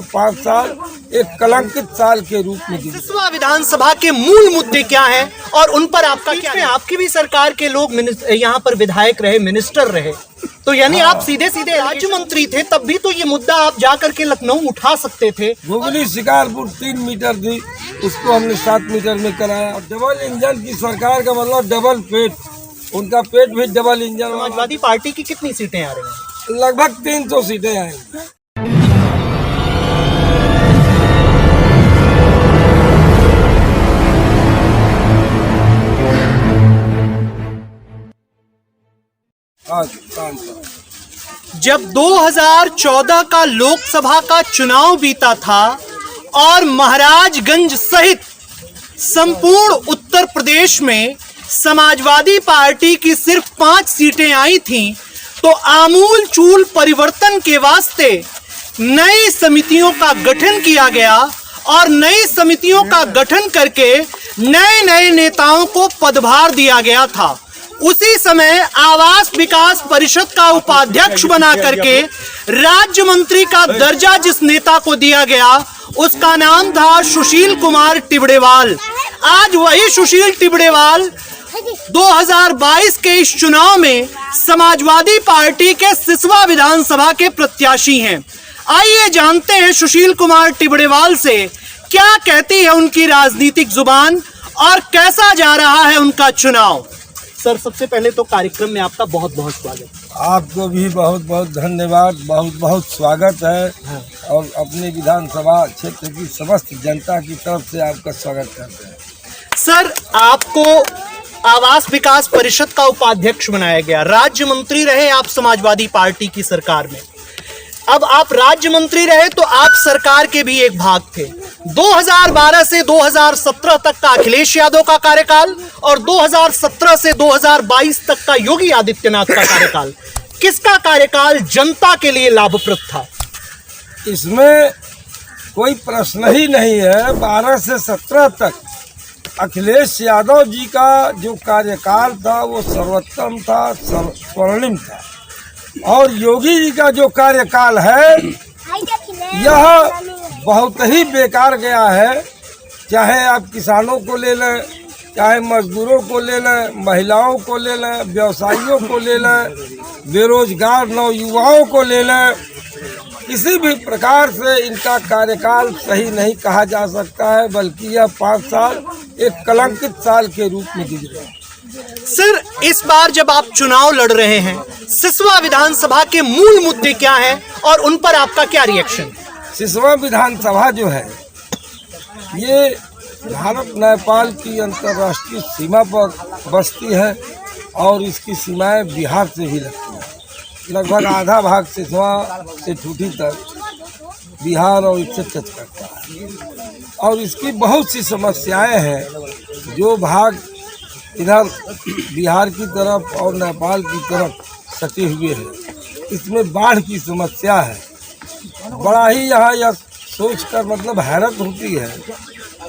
5 साल एक कलंकित साल के रूप में गिने। सिसवा विधानसभा के मूल मुद्दे क्या हैं और उन पर आपका क्या है? आपकी भी सरकार के लोग यहाँ पर विधायक रहे, मिनिस्टर रहे, तो यानी आप सीधे सीधे राज्य मंत्री थे, तब भी तो ये मुद्दा आप जाकर के लखनऊ उठा सकते थे। घुगली शिकारपुर 3 मीटर थी, उसको हमने 7 मीटर में कराया। डबल इंजन की सरकार का मतलब डबल पेट, उनका पेट भी डबल इंजन। समाजवादी पार्टी की कितनी सीटें आ रही हैं? लगभग 300 सीटें आएंगी। जब 2014 का लोकसभा का चुनाव बीता था और महाराजगंज सहित संपूर्ण उत्तर प्रदेश में समाजवादी पार्टी की सिर्फ 5 सीटें आई थीं, तो आमूल चूल परिवर्तन के वास्ते नई समितियों का गठन किया गया और नई समितियों का गठन करके नए नए नेताओं को पदभार दिया गया था। उसी समय आवास विकास परिषद का उपाध्यक्ष बना करके राज्य मंत्री का दर्जा जिस नेता को दिया गया, उसका नाम था सुशील कुमार टिबड़ेवाल। आज वही सुशील टिबड़ेवाल 2022 के इस चुनाव में समाजवादी पार्टी के सिसवा विधानसभा के प्रत्याशी हैं। आइए जानते हैं सुशील कुमार टिबड़ेवाल से क्या कहती है उनकी राजनीतिक जुबान और कैसा जा रहा है उनका चुनाव। सर, सबसे पहले तो कार्यक्रम में आपका बहुत बहुत स्वागत। आपको भी बहुत बहुत धन्यवाद, बहुत बहुत स्वागत है। और अपने विधानसभा क्षेत्र की समस्त जनता की तरफ से आपका स्वागत करते हैं। सर, आपको आवास विकास परिषद का उपाध्यक्ष बनाया गया, राज्य मंत्री रहे आप समाजवादी पार्टी की सरकार में। अब आप राज्य मंत्री रहे तो आप सरकार के भी एक भाग थे। 2012 से 2017 तक का अखिलेश यादव का कार्यकाल और 2017 से 2022 तक का योगी आदित्यनाथ का कार्यकाल, किसका कार्यकाल जनता के लिए लाभप्रद था? इसमें कोई प्रश्न ही नहीं है। 12 से 17 तक अखिलेश यादव जी का जो कार्यकाल था वो सर्वोत्तम था, स्वर्णिम था। और योगी जी का जो कार्यकाल है यह बहुत ही बेकार गया है। चाहे आप किसानों को ले लें, चाहे मजदूरों को ले लें, महिलाओं को ले लें, व्यवसायियों को ले लें, बेरोजगार नौयुवाओं को ले लें, किसी भी प्रकार से इनका कार्यकाल सही नहीं कहा जा सकता है, बल्कि यह 5 साल एक कलंकित साल के रूप में गुजरे। सर, इस बार जब आप चुनाव लड़ रहे हैं, सिसवा विधानसभा के मूल मुद्दे क्या हैं और उन पर आपका क्या रिएक्शन? सिसवा विधानसभा जो है ये भारत नेपाल की अंतर्राष्ट्रीय सीमा पर बसती है और इसकी सीमाएं बिहार से भी लगती हैं। लगभग आधा भाग सिसवा से ठूठी तक बिहार और इससे टच करता है और इसकी बहुत सी समस्याएं हैं। जो भाग इधर बिहार की तरफ और नेपाल की तरफ सटे हुए हैं, इसमें बाढ़ की समस्या है। बड़ा ही यहाँ यह सोचकर मतलब हैरत होती है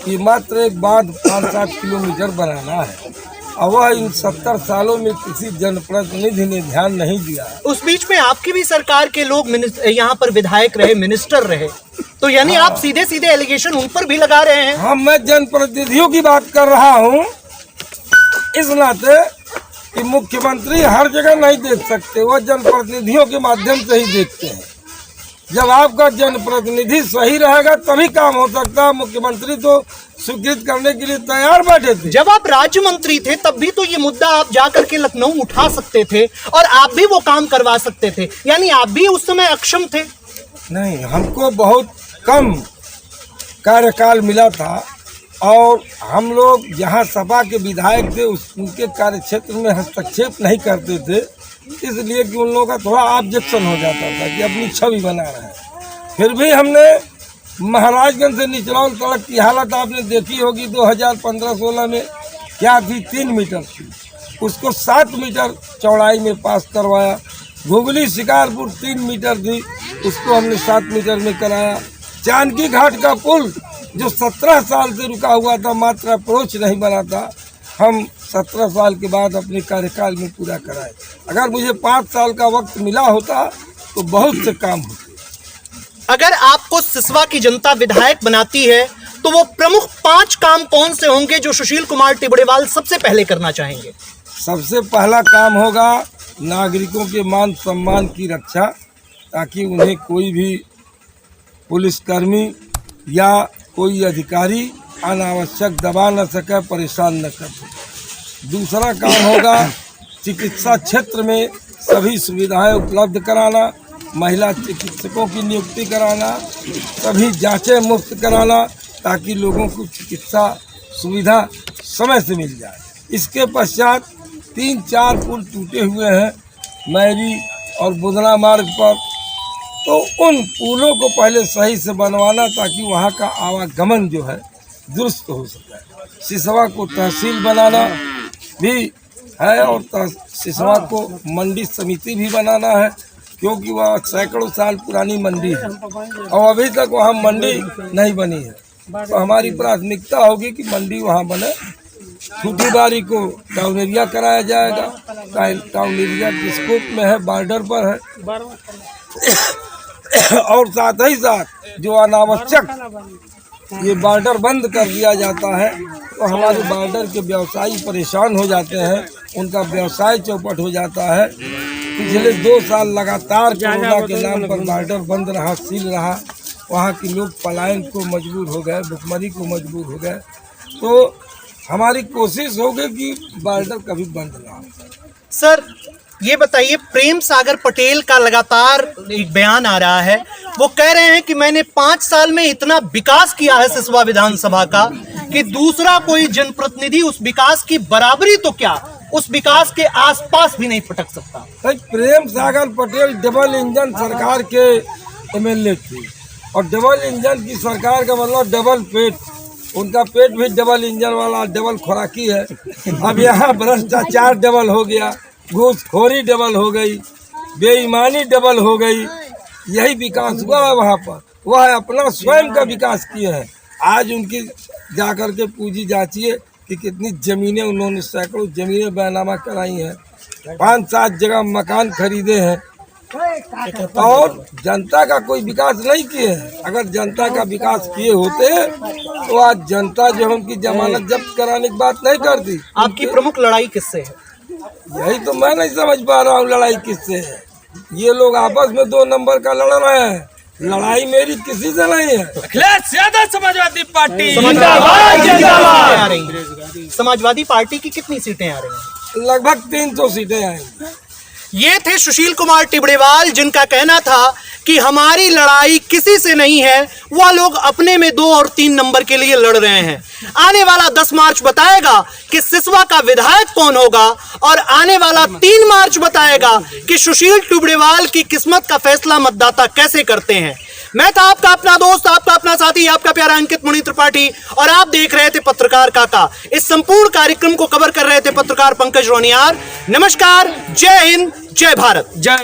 कि मात्र एक बांध 5-7 किलोमीटर बनाना है और वह इन 70 सालों में किसी जनप्रतिनिधि ने ध्यान नहीं दिया। उस बीच में आपकी भी सरकार के लोग यहाँ पर विधायक रहे, मिनिस्टर रहे, तो यानी आप सीधे सीधे एलिगेशन उन पर भी लगा रहे हैं। हाँ, मैं जनप्रतिनिधियों की बात कर रहा हूँ इस नाते कि मुख्यमंत्री हर जगह नहीं देख सकते, वह जनप्रतिनिधियों के माध्यम से ही देखते हैं। जब आपका जनप्रतिनिधि सही रहेगा तभी काम हो सकता है। मुख्यमंत्री तो स्वीकृत करने के लिए तैयार बैठे थे। जब आप राज्य मंत्री थे तब भी तो ये मुद्दा आप जाकर के लखनऊ उठा सकते थे और आप भी वो काम करवा सकते थे, यानी आप भी उस समय अक्षम थे। नहीं, हमको बहुत कम कार्यकाल मिला था और हम लोग जहाँ सपा के विधायक थे उनके कार्य क्षेत्र में हस्तक्षेप नहीं करते थे, इसलिए कि उन लोगों का थोड़ा ऑब्जेक्शन हो जाता था कि अपनी छवि बना रहे हैं। फिर भी हमने महाराजगंज से निचलौल सड़क की हालत आपने देखी होगी 2015-16 में क्या थी, 3 मीटर थी, उसको 7 मीटर चौड़ाई में पास करवाया। घुगली शिकारपुर 3 मीटर थी, उसको हमने 7 मीटर में कराया। जानकी घाट का पुल जो 17 साल से रुका हुआ था, मात्र अप्रोच नहीं बना था, हम 17 साल के बाद अपने कार्यकाल में पूरा कराए। अगर मुझे 5 साल का वक्त मिला होता तो बहुत से काम होते। अगर आप आपको सिसवा की जनता विधायक बनाती है तो वो प्रमुख 5 काम कौन से होंगे जो सुशील कुमार टिबड़ेवाल सबसे पहले करना चाहेंगे? सबसे पहला काम होगा नागरिकों के मान सम्मान की रक्षा, ताकि उन्हें कोई भी पुलिसकर्मी या कोई अधिकारी अनावश्यक दबा न सके, परेशान न कर सके। दूसरा काम होगा चिकित्सा क्षेत्र में सभी सुविधाएं उपलब्ध कराना, महिला चिकित्सकों की नियुक्ति कराना, सभी जांचें मुफ्त कराना, ताकि लोगों को चिकित्सा सुविधा समय से मिल जाए। इसके पश्चात 3-4 पुल टूटे हुए हैं मैरी और बुधना मार्ग पर, तो उन पुलों को पहले सही से बनवाना, ताकि वहाँ का आवागमन जो है दुरुस्त हो सके। सिसवा को तहसील बनाना भी है और सिसवा को मंडी समिति भी बनाना है, क्योंकि वह सैकड़ों साल पुरानी मंडी है और अभी तक वहाँ मंडी नहीं बनी है। तो हमारी प्राथमिकता होगी कि मंडी वहाँ बने। छुट्टीबारी को टाउन एरिया कराया जाएगा। टाउन एरिया के स्कोप में है, बॉर्डर पर है। और साथ ही साथ जो अनावश्यक ये बॉर्डर बंद कर दिया जाता है, तो हमारे बॉर्डर के व्यवसायी परेशान हो जाते हैं, उनका व्यवसाय चौपट हो जाता है। पिछले 2 साल लगातार कोरोना के नाम पर बॉर्डर बंद रहा, सील रहा, वहाँ के लोग पलायन को मजबूर हो गए, भुखमरी को मजबूर हो गए। तो हमारी कोशिश होगी कि बॉर्डर कभी बंद ना हो। सर ये बताइए, प्रेम सागर पटेल का लगातार एक बयान आ रहा है, वो कह रहे हैं कि मैंने 5 साल में इतना विकास किया है सिसवा विधानसभा का कि दूसरा कोई जनप्रतिनिधि उस विकास की बराबरी तो क्या, उस विकास के आसपास भी नहीं पटक सकता। प्रेम सागर पटेल डबल इंजन सरकार के एमएलए थे, और डबल इंजन की सरकार का मतलब डबल पेट, उनका पेट भी डबल इंजन वाला, डबल खुराकी है। अब यहाँ भ्रष्टाचार डबल हो गया, घूसखोरी डबल हो गई, बेईमानी डबल हो गई, यही विकास हुआ है वहाँ पर। वह अपना स्वयं का विकास किए हैं। आज उनकी जाकर के पूजी जांचिए कि कितनी ज़मीनें उन्होंने, सैकड़ों ज़मीनें बैनामा कराई हैं, 5-7 जगह मकान खरीदे हैं, और जनता का कोई विकास नहीं किए हैं। अगर जनता का विकास किए होते तो आज जनता जो है उनकी जमानत जब्त कराने की बात नहीं करती। आपकी प्रमुख लड़ाई किससे है? यही तो मैं नहीं समझ पा रहा हूँ, लड़ाई किससे है। ये लोग आपस में 2 नंबर का लड़ रहे हैं, लड़ाई मेरी किसी से नहीं है। अखिलेश यादव समाजवादी पार्टी जिंदाबाद जिंदाबाद आ रही। समाजवादी पार्टी की कितनी सीटें आ रही हैं? लगभग 300 सीटें आएंगी। ये थे सुशील कुमार टिबड़ेवाल, जिनका कहना था कि हमारी लड़ाई किसी से नहीं है, वह लोग अपने में 2 और 3 नंबर के लिए लड़ रहे हैं। आने वाला 10 मार्च बताएगा कि सिसवा का विधायक कौन होगा, और आने वाला 3 मार्च बताएगा कि सुशील टिबड़ेवाल की किस्मत का फैसला मतदाता कैसे करते हैं। मैं था आपका अपना दोस्त, आपका अपना साथी, आपका प्यारा अंकित मुनि त्रिपाठी, और आप देख रहे थे पत्रकार काका। इस संपूर्ण कार्यक्रम को कवर कर रहे थे पत्रकार पंकज रोनियार। नमस्कार, जय हिंद, जय भारत, जय